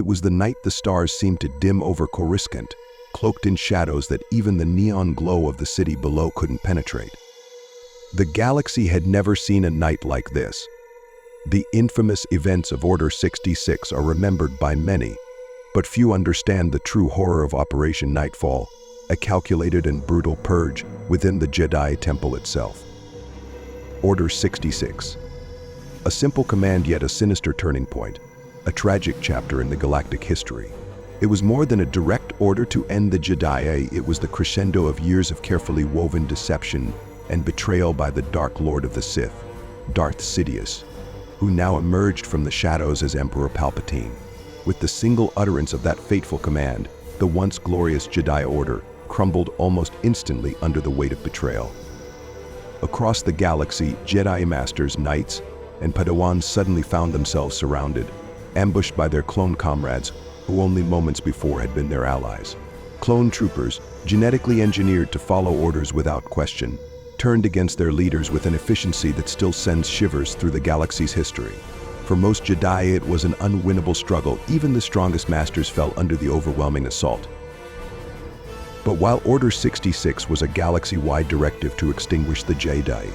It was the night the stars seemed to dim over Coruscant, cloaked in shadows that even the neon glow of the city below couldn't penetrate. The galaxy had never seen a night like this. The infamous events of Order 66 are remembered by many, but few understand the true horror of Operation Knightfall, a calculated and brutal purge within the Jedi Temple itself. Order 66. A simple command, yet a sinister turning point, a tragic chapter in the galactic history. It was more than a direct order to end the Jedi, it was the crescendo of years of carefully woven deception and betrayal by the Dark Lord of the Sith, Darth Sidious, who now emerged from the shadows as Emperor Palpatine. With the single utterance of that fateful command, the once glorious Jedi Order crumbled almost instantly under the weight of betrayal. Across the galaxy, Jedi Masters, Knights, and Padawans suddenly found themselves surrounded, ambushed by their clone comrades who only moments before had been their allies. Clone troopers, genetically engineered to follow orders without question, turned against their leaders with an efficiency that still sends shivers through the galaxy's history. For most Jedi, it was an unwinnable struggle. Even the strongest masters fell under the overwhelming assault. But while Order 66 was a galaxy-wide directive to extinguish the Jedi,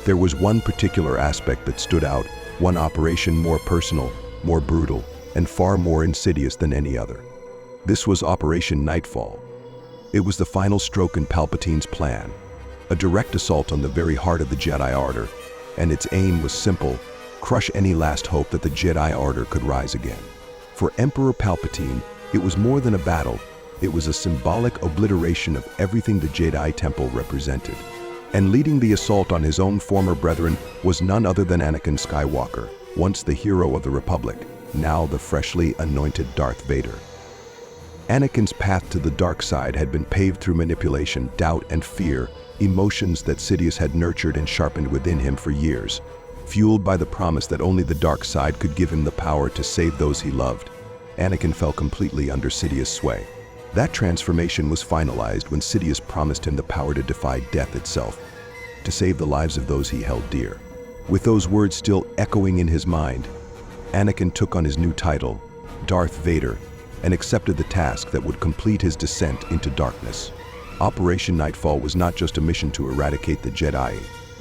there was one particular aspect that stood out, one operation more personal, more brutal, and far more insidious than any other. This was Operation Knightfall. It was the final stroke in Palpatine's plan, a direct assault on the very heart of the Jedi Order, and its aim was simple: crush any last hope that the Jedi Order could rise again. For Emperor Palpatine, it was more than a battle. It was a symbolic obliteration of everything the Jedi Temple represented. And leading the assault on his own former brethren was none other than Anakin Skywalker, once the hero of the Republic, now the freshly anointed Darth Vader. Anakin's path to the dark side had been paved through manipulation, doubt, and fear, emotions that Sidious had nurtured and sharpened within him for years. Fueled by the promise that only the dark side could give him the power to save those he loved, Anakin fell completely under Sidious' sway. That transformation was finalized when Sidious promised him the power to defy death itself, to save the lives of those he held dear. With those words still echoing in his mind, Anakin took on his new title, Darth Vader, and accepted the task that would complete his descent into darkness. Operation Knightfall was not just a mission to eradicate the Jedi.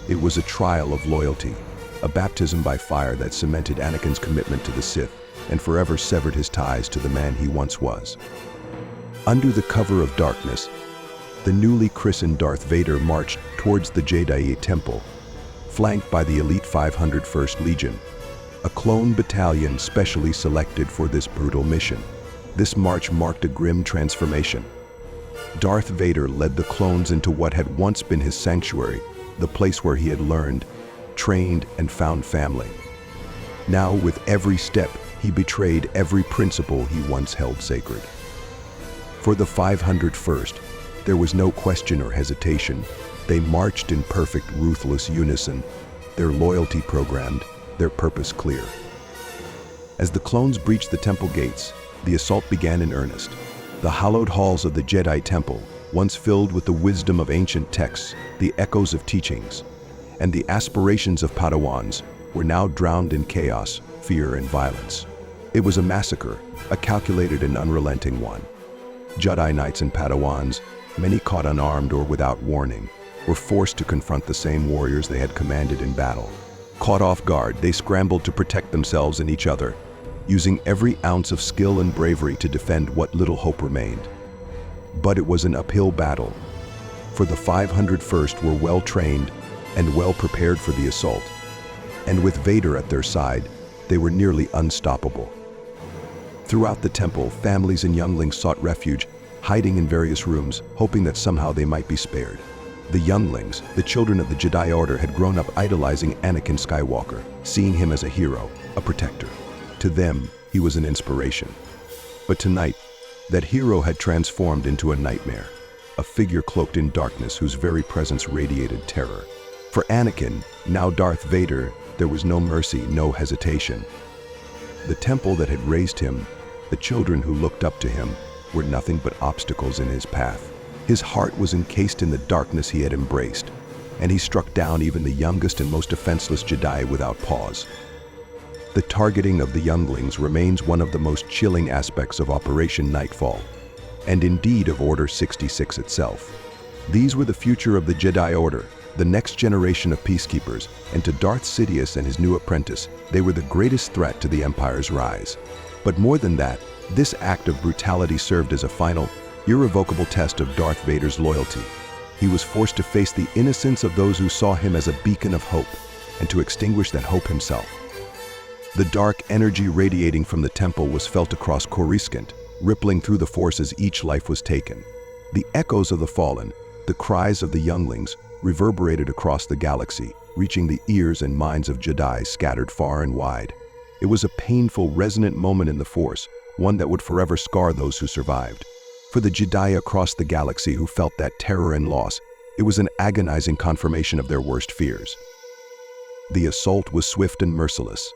It was a trial of loyalty, a baptism by fire that cemented Anakin's commitment to the Sith and forever severed his ties to the man he once was. Under the cover of darkness, the newly christened Darth Vader marched towards the Jedi Temple, flanked by the elite 501st Legion, a clone battalion specially selected for this brutal mission. This march marked a grim transformation. Darth Vader led the clones into what had once been his sanctuary, the place where he had learned, trained, and found family. Now, with every step, he betrayed every principle he once held sacred. For the 501st, there was no question or hesitation. They marched in perfect, ruthless unison, their loyalty programmed, their purpose clear. As the clones breached the temple gates, the assault began in earnest. The hallowed halls of the Jedi Temple, once filled with the wisdom of ancient texts, the echoes of teachings, and the aspirations of Padawans, were now drowned in chaos, fear, and violence. It was a massacre, a calculated and unrelenting one. Jedi Knights and Padawans, many caught unarmed or without warning, were forced to confront the same warriors they had commanded in battle. Caught off guard, they scrambled to protect themselves and each other, using every ounce of skill and bravery to defend what little hope remained. But it was an uphill battle, for the 501st were well-trained and well-prepared for the assault, and with Vader at their side, they were nearly unstoppable. Throughout the temple, families and younglings sought refuge, hiding in various rooms, hoping that somehow they might be spared. The younglings, the children of the Jedi Order, had grown up idolizing Anakin Skywalker, seeing him as a hero, a protector. To them, he was an inspiration. But tonight, that hero had transformed into a nightmare, a figure cloaked in darkness whose very presence radiated terror. For Anakin, now Darth Vader, there was no mercy, no hesitation. The temple that had raised him, the children who looked up to him, were nothing but obstacles in his path. His heart was encased in the darkness he had embraced, and he struck down even the youngest and most defenseless Jedi without pause. The targeting of the younglings remains one of the most chilling aspects of Operation Knightfall, and indeed of Order 66 itself. These were the future of the Jedi Order, the next generation of peacekeepers, and to Darth Sidious and his new apprentice, they were the greatest threat to the Empire's rise. But more than that, this act of brutality served as a final, irrevocable test of Darth Vader's loyalty. He was forced to face the innocence of those who saw him as a beacon of hope, and to extinguish that hope himself. The dark energy radiating from the temple was felt across Coruscant, rippling through the Force as each life was taken. The echoes of the fallen, the cries of the younglings, reverberated across the galaxy, reaching the ears and minds of Jedi scattered far and wide. It was a painful, resonant moment in the Force, one that would forever scar those who survived. For the Jedi across the galaxy who felt that terror and loss, it was an agonizing confirmation of their worst fears. The assault was swift and merciless.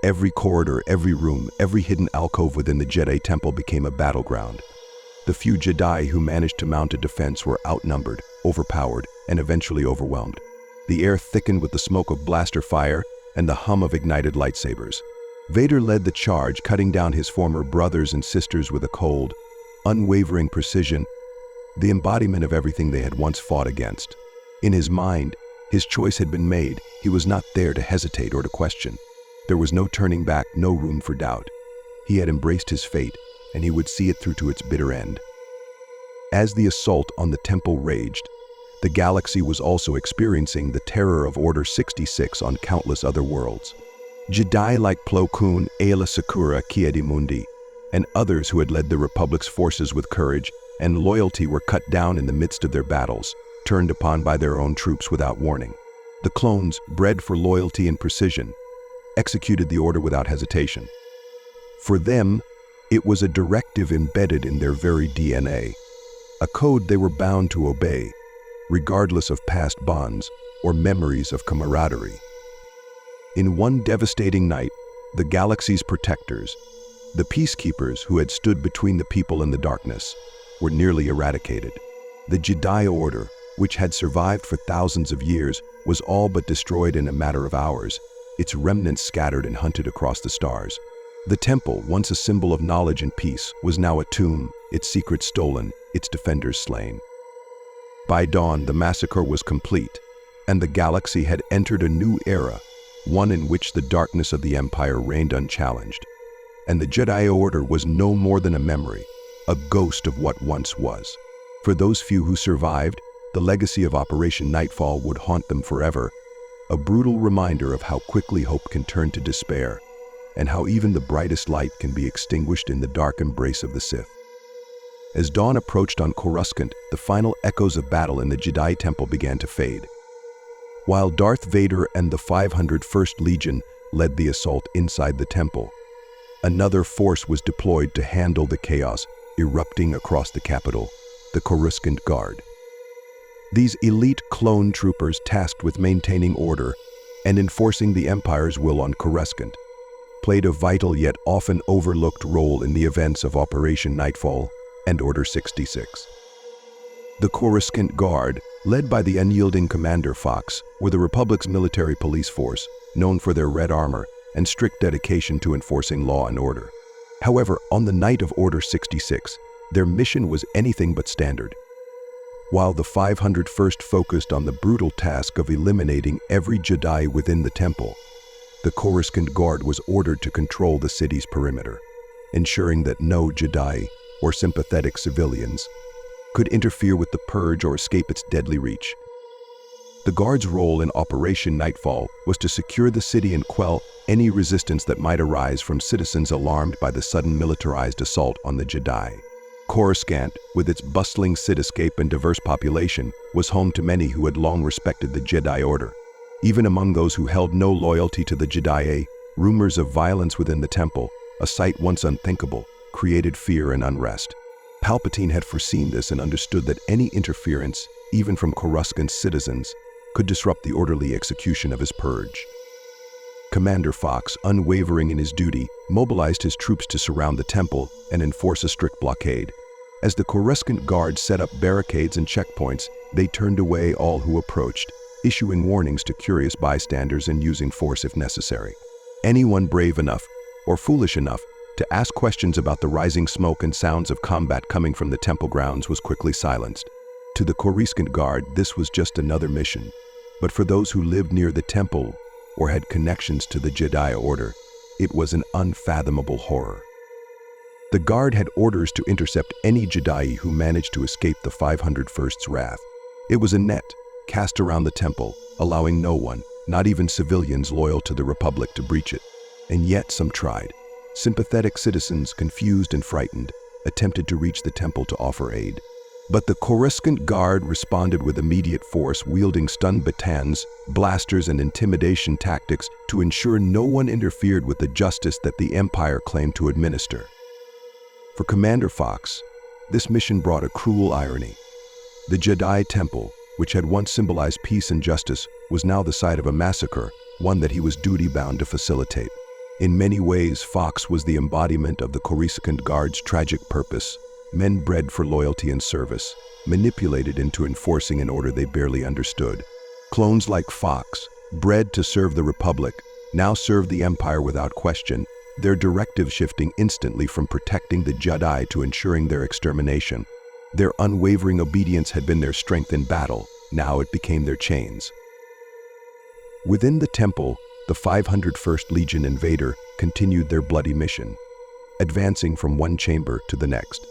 Every corridor, every room, every hidden alcove within the Jedi Temple became a battleground. The few Jedi who managed to mount a defense were outnumbered, overpowered, and eventually overwhelmed. The air thickened with the smoke of blaster fire and the hum of ignited lightsabers. Vader led the charge, cutting down his former brothers and sisters with a cold, unwavering precision, the embodiment of everything they had once fought against. In his mind, his choice had been made. He was not there to hesitate or to question. There was no turning back, no room for doubt. He had embraced his fate, and he would see it through to its bitter end. As the assault on the temple raged, the galaxy was also experiencing the terror of Order 66 on countless other worlds. Jedi like Plo Koon, Aayla Secura Ki-Adi-Mundi, and others who had led the Republic's forces with courage and loyalty were cut down in the midst of their battles, turned upon by their own troops without warning. The clones, bred for loyalty and precision, executed the order without hesitation. For them, it was a directive embedded in their very DNA, a code they were bound to obey, regardless of past bonds or memories of camaraderie. In one devastating night, the galaxy's protectors, the peacekeepers who had stood between the people and the darkness, were nearly eradicated. The Jedi Order, which had survived for thousands of years, was all but destroyed in a matter of hours, its remnants scattered and hunted across the stars. The temple, once a symbol of knowledge and peace, was now a tomb, its secrets stolen, its defenders slain. By dawn, the massacre was complete, and the galaxy had entered a new era, one in which the darkness of the Empire reigned unchallenged. And the Jedi Order was no more than a memory, a ghost of what once was. For those few who survived, the legacy of Operation Knightfall would haunt them forever, a brutal reminder of how quickly hope can turn to despair, and how even the brightest light can be extinguished in the dark embrace of the Sith. As dawn approached on Coruscant, the final echoes of battle in the Jedi Temple began to fade. While Darth Vader and the 501st Legion led the assault inside the temple, another force was deployed to handle the chaos erupting across the capital, the Coruscant Guard. These elite clone troopers tasked with maintaining order and enforcing the Empire's will on Coruscant played a vital yet often overlooked role in the events of Operation Knightfall and Order 66. The Coruscant Guard, led by the unyielding Commander Fox, were the Republic's military police force, known for their red armor and strict dedication to enforcing law and order. However, on the night of Order 66, their mission was anything but standard. While the 501st focused on the brutal task of eliminating every Jedi within the temple, the Coruscant Guard was ordered to control the city's perimeter, ensuring that no Jedi or sympathetic civilians could interfere with the purge or escape its deadly reach. The Guard's role in Operation Knightfall was to secure the city and quell any resistance that might arise from citizens alarmed by the sudden militarized assault on the Jedi. Coruscant, with its bustling cityscape and diverse population, was home to many who had long respected the Jedi Order. Even among those who held no loyalty to the Jedi, rumors of violence within the temple, a sight once unthinkable, created fear and unrest. Palpatine had foreseen this and understood that any interference, even from Coruscant's citizens, could disrupt the orderly execution of his purge. Commander Fox, unwavering in his duty, mobilized his troops to surround the temple and enforce a strict blockade. As the Coruscant Guard set up barricades and checkpoints, they turned away all who approached, issuing warnings to curious bystanders and using force if necessary. Anyone brave enough, or foolish enough, to ask questions about the rising smoke and sounds of combat coming from the temple grounds was quickly silenced. To the Coruscant Guard, this was just another mission. But for those who lived near the temple or had connections to the Jedi Order, it was an unfathomable horror. The Guard had orders to intercept any Jedi who managed to escape the 501st's wrath. It was a net cast around the temple, allowing no one, not even civilians loyal to the Republic, to breach it. And yet some tried. Sympathetic citizens, confused and frightened, attempted to reach the temple to offer aid. But the Coruscant Guard responded with immediate force, wielding stun batons, blasters, and intimidation tactics to ensure no one interfered with the justice that the Empire claimed to administer. For Commander Fox, this mission brought a cruel irony. The Jedi Temple, which had once symbolized peace and justice, was now the site of a massacre, one that he was duty-bound to facilitate. In many ways, Fox was the embodiment of the Coruscant Guard's tragic purpose. Men bred for loyalty and service, manipulated into enforcing an order they barely understood. Clones like Fox, bred to serve the Republic, now served the Empire without question, their directive shifting instantly from protecting the Jedi to ensuring their extermination. Their unwavering obedience had been their strength in battle, now it became their chains. Within the temple, the 501st Legion invader continued their bloody mission, advancing from one chamber to the next.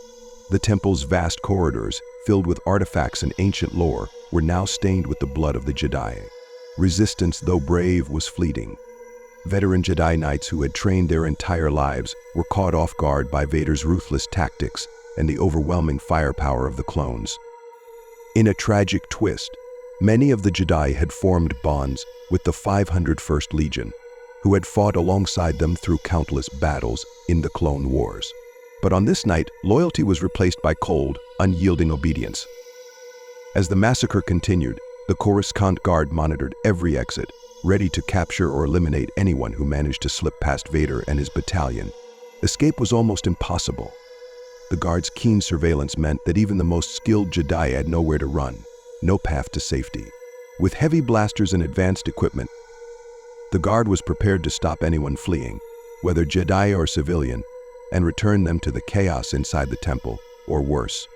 The temple's vast corridors, filled with artifacts and ancient lore, were now stained with the blood of the Jedi. Resistance, though brave, was fleeting. Veteran Jedi Knights who had trained their entire lives were caught off guard by Vader's ruthless tactics and the overwhelming firepower of the clones. In a tragic twist, many of the Jedi had formed bonds with the 501st Legion, who had fought alongside them through countless battles in the Clone Wars. But on this night, loyalty was replaced by cold, unyielding obedience. As the massacre continued, the Coruscant Guard monitored every exit, ready to capture or eliminate anyone who managed to slip past Vader and his battalion. Escape was almost impossible. The Guard's keen surveillance meant that even the most skilled Jedi had nowhere to run, no path to safety. With heavy blasters and advanced equipment, the Guard was prepared to stop anyone fleeing, whether Jedi or civilian, and return them to the chaos inside the temple, or worse.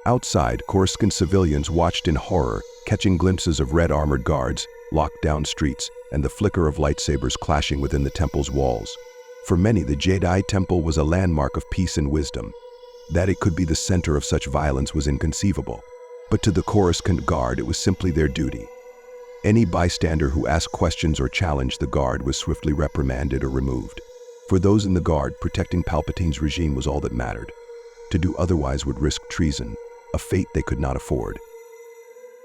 Outside, Coruscant civilians watched in horror, catching glimpses of red armored guards, locked down streets, and the flicker of lightsabers clashing within the temple's walls. For many, the Jedi Temple was a landmark of peace and wisdom. That it could be the center of such violence was inconceivable. But to the Coruscant Guard, it was simply their duty. Any bystander who asked questions or challenged the Guard was swiftly reprimanded or removed. For those in the Guard, protecting Palpatine's regime was all that mattered. To do otherwise would risk treason, a fate they could not afford.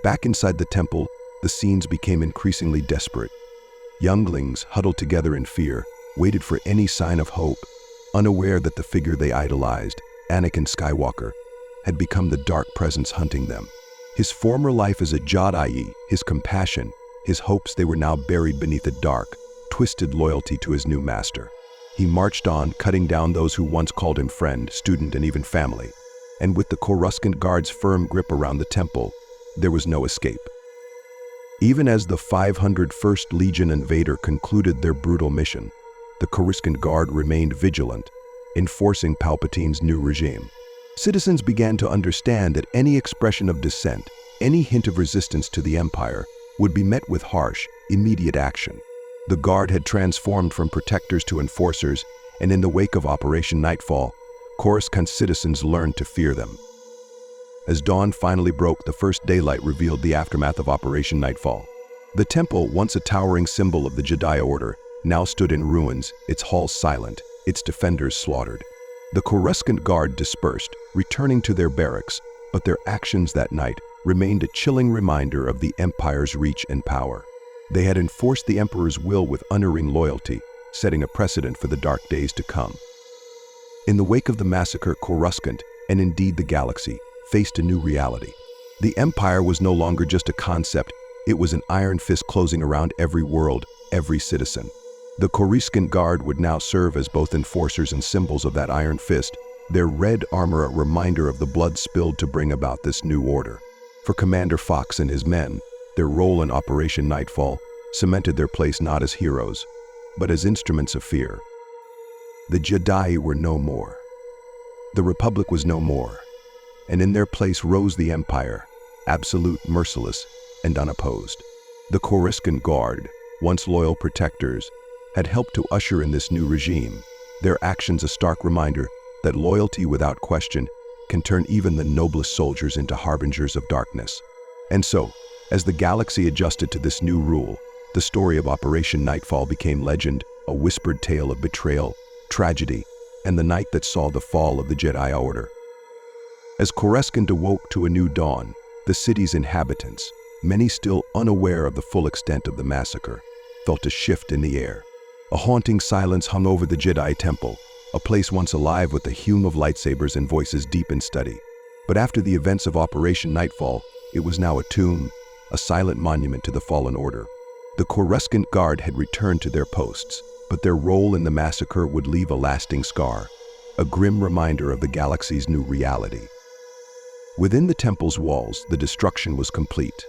Back inside the temple, the scenes became increasingly desperate. Younglings, huddled together in fear, waited for any sign of hope, unaware that the figure they idolized, Anakin Skywalker, had become the dark presence hunting them. His former life as a Jedi, his compassion, his hopes, they were now buried beneath a dark, twisted loyalty to his new master. He marched on, cutting down those who once called him friend, student, and even family. And with the Coruscant Guard's firm grip around the temple, there was no escape. Even as the 501st Legion invader concluded their brutal mission, the Coruscant Guard remained vigilant, enforcing Palpatine's new regime. Citizens began to understand that any expression of dissent, any hint of resistance to the Empire, would be met with harsh, immediate action. The Guard had transformed from protectors to enforcers, and in the wake of Operation Knightfall, Coruscant citizens learned to fear them. As dawn finally broke, the first daylight revealed the aftermath of Operation Knightfall. The temple, once a towering symbol of the Jedi Order, now stood in ruins, its halls silent, its defenders slaughtered. The Coruscant Guard dispersed, returning to their barracks, but their actions that night remained a chilling reminder of the Empire's reach and power. They had enforced the Emperor's will with unerring loyalty, setting a precedent for the dark days to come. In the wake of the massacre, Coruscant, and indeed the galaxy, faced a new reality. The Empire was no longer just a concept, it was an iron fist closing around every world, every citizen. The Coruscant Guard would now serve as both enforcers and symbols of that iron fist, their red armor a reminder of the blood spilled to bring about this new order. For Commander Fox and his men, their role in Operation Knightfall cemented their place not as heroes, but as instruments of fear. The Jedi were no more. The Republic was no more, and in their place rose the Empire, absolute, merciless, and unopposed. The Coruscant Guard, once loyal protectors, had helped to usher in this new regime, their actions a stark reminder that loyalty without question can turn even the noblest soldiers into harbingers of darkness. And so, as the galaxy adjusted to this new rule, the story of Operation Knightfall became legend, a whispered tale of betrayal, tragedy, and the night that saw the fall of the Jedi Order. As Coruscant awoke to a new dawn, the city's inhabitants, many still unaware of the full extent of the massacre, felt a shift in the air. A haunting silence hung over the Jedi Temple, a place once alive with the hum of lightsabers and voices deep in study. But after the events of Operation Knightfall, it was now a tomb, a silent monument to the fallen order. The Coruscant Guard had returned to their posts, but their role in the massacre would leave a lasting scar, a grim reminder of the galaxy's new reality. Within the temple's walls, the destruction was complete.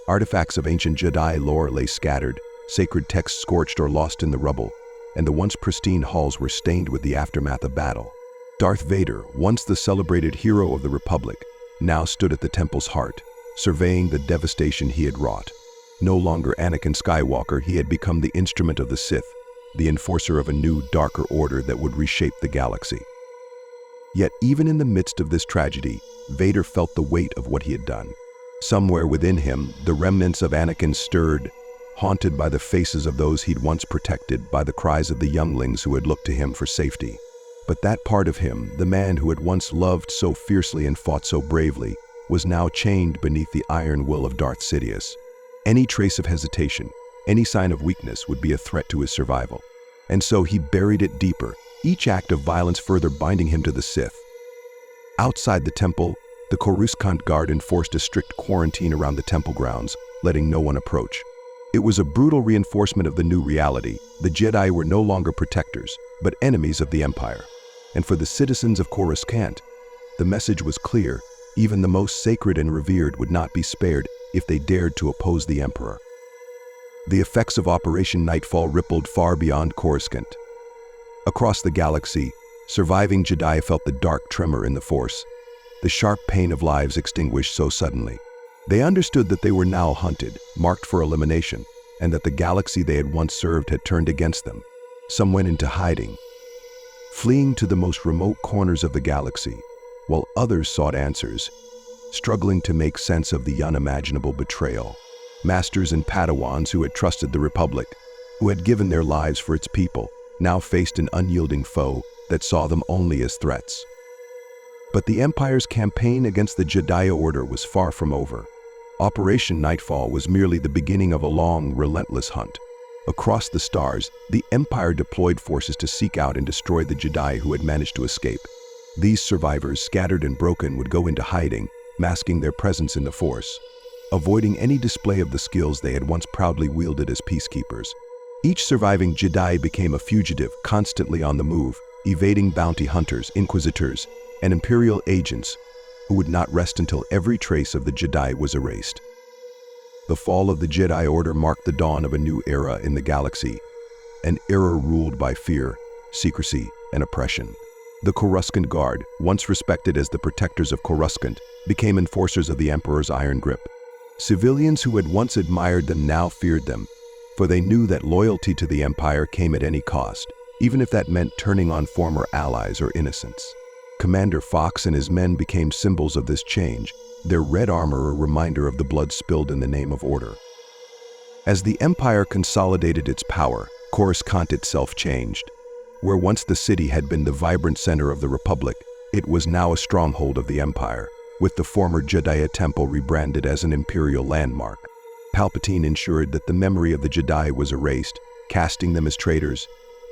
Artifacts of ancient Jedi lore lay scattered, sacred texts scorched or lost in the rubble, and the once pristine halls were stained with the aftermath of battle. Darth Vader, once the celebrated hero of the Republic, now stood at the temple's heart, surveying the devastation he had wrought. No longer Anakin Skywalker, he had become the instrument of the Sith, the enforcer of a new, darker order that would reshape the galaxy. Yet even in the midst of this tragedy, Vader felt the weight of what he had done. Somewhere within him, the remnants of Anakin stirred, haunted by the faces of those he'd once protected, by the cries of the younglings who had looked to him for safety. But that part of him, the man who had once loved so fiercely and fought so bravely, was now chained beneath the iron will of Darth Sidious. Any trace of hesitation, any sign of weakness would be a threat to his survival. And so he buried it deeper, each act of violence further binding him to the Sith. Outside the temple, the Coruscant Guard enforced a strict quarantine around the temple grounds, letting no one approach. It was a brutal reinforcement of the new reality. The Jedi were no longer protectors, but enemies of the Empire. And for the citizens of Coruscant, the message was clear: even the most sacred and revered would not be spared if they dared to oppose the Emperor. The effects of Operation Knightfall rippled far beyond Coruscant. Across the galaxy, surviving Jedi felt the dark tremor in the Force, the sharp pain of lives extinguished so suddenly. They understood that they were now hunted, marked for elimination, and that the galaxy they had once served had turned against them. Some went into hiding, fleeing to the most remote corners of the galaxy, while others sought answers, struggling to make sense of the unimaginable betrayal. Masters and Padawans who had trusted the Republic, who had given their lives for its people, now faced an unyielding foe that saw them only as threats. But the Empire's campaign against the Jedi Order was far from over. Operation Knightfall was merely the beginning of a long, relentless hunt. Across the stars, the Empire deployed forces to seek out and destroy the Jedi who had managed to escape. These survivors, scattered and broken, would go into hiding, masking their presence in the Force, avoiding any display of the skills they had once proudly wielded as peacekeepers. Each surviving Jedi became a fugitive, constantly on the move, evading bounty hunters, inquisitors, and Imperial agents who would not rest until every trace of the Jedi was erased. The fall of the Jedi Order marked the dawn of a new era in the galaxy, an era ruled by fear, secrecy, and oppression. The Coruscant Guard, once respected as the protectors of Coruscant, became enforcers of the Emperor's iron grip. Civilians who had once admired them now feared them, for they knew that loyalty to the Empire came at any cost, even if that meant turning on former allies or innocents. Commander Fox and his men became symbols of this change, their red armor a reminder of the blood spilled in the name of order. As the Empire consolidated its power, Coruscant itself changed. Where once the city had been the vibrant center of the Republic, it was now a stronghold of the Empire, with the former Jedi Temple rebranded as an Imperial landmark. Palpatine ensured that the memory of the Jedi was erased, casting them as traitors,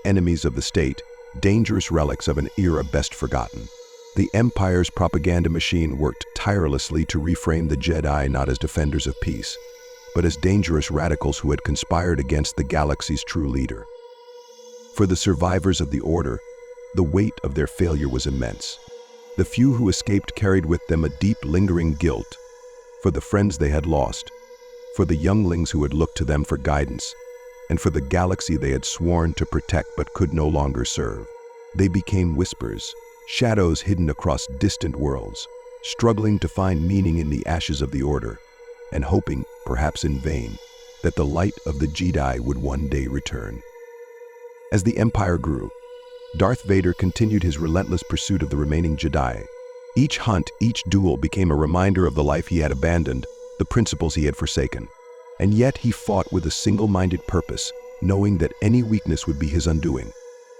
enemies of the state, dangerous relics of an era best forgotten. The Empire's propaganda machine worked tirelessly to reframe the Jedi not as defenders of peace, but as dangerous radicals who had conspired against the galaxy's true leader. For the survivors of the Order, the weight of their failure was immense. The few who escaped carried with them a deep, lingering guilt for the friends they had lost, for the younglings who had looked to them for guidance, and for the galaxy they had sworn to protect but could no longer serve. They became whispers, shadows hidden across distant worlds, struggling to find meaning in the ashes of the Order, and hoping, perhaps in vain, that the light of the Jedi would one day return. As the Empire grew, Darth Vader continued his relentless pursuit of the remaining Jedi. Each hunt, each duel became a reminder of the life he had abandoned, the principles he had forsaken. And yet he fought with a single-minded purpose, knowing that any weakness would be his undoing.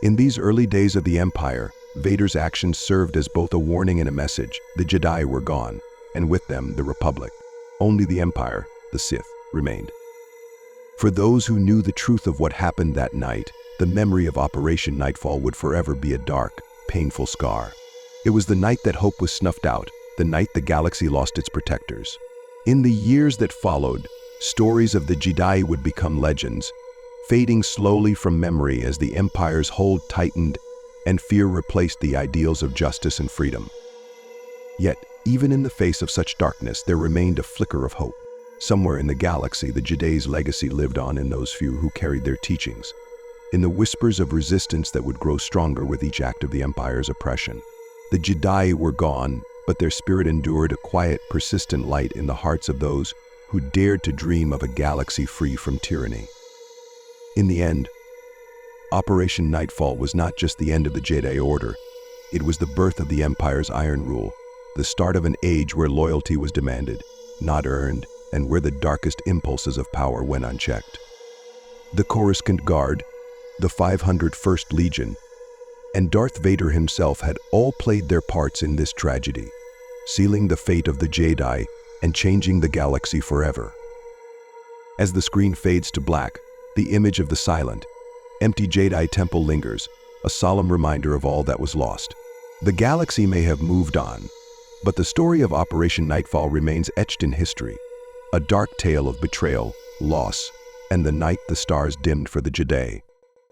In these early days of the Empire, Vader's actions served as both a warning and a message. The Jedi were gone, and with them the Republic. Only the Empire, the Sith, remained. For those who knew the truth of what happened that night, the memory of Operation Knightfall would forever be a dark, painful scar. It was the night that hope was snuffed out, the night the galaxy lost its protectors. In the years that followed, stories of the Jedi would become legends, fading slowly from memory as the Empire's hold tightened and fear replaced the ideals of justice and freedom. Yet, even in the face of such darkness, there remained a flicker of hope. Somewhere in the galaxy, the Jedi's legacy lived on in those few who carried their teachings, in the whispers of resistance that would grow stronger with each act of the Empire's oppression. The Jedi were gone, but their spirit endured, a quiet, persistent light in the hearts of those who dared to dream of a galaxy free from tyranny. In the end, Operation Knightfall was not just the end of the Jedi Order. It was the birth of the Empire's Iron Rule, the start of an age where loyalty was demanded, not earned, and where the darkest impulses of power went unchecked. The Coruscant Guard, the 501st Legion, and Darth Vader himself had all played their parts in this tragedy, sealing the fate of the Jedi and changing the galaxy forever. As the screen fades to black, the image of the silent, empty Jedi temple lingers, a solemn reminder of all that was lost. The galaxy may have moved on, but the story of Operation Knightfall remains etched in history, a dark tale of betrayal, loss, and the night the stars dimmed for the Jedi.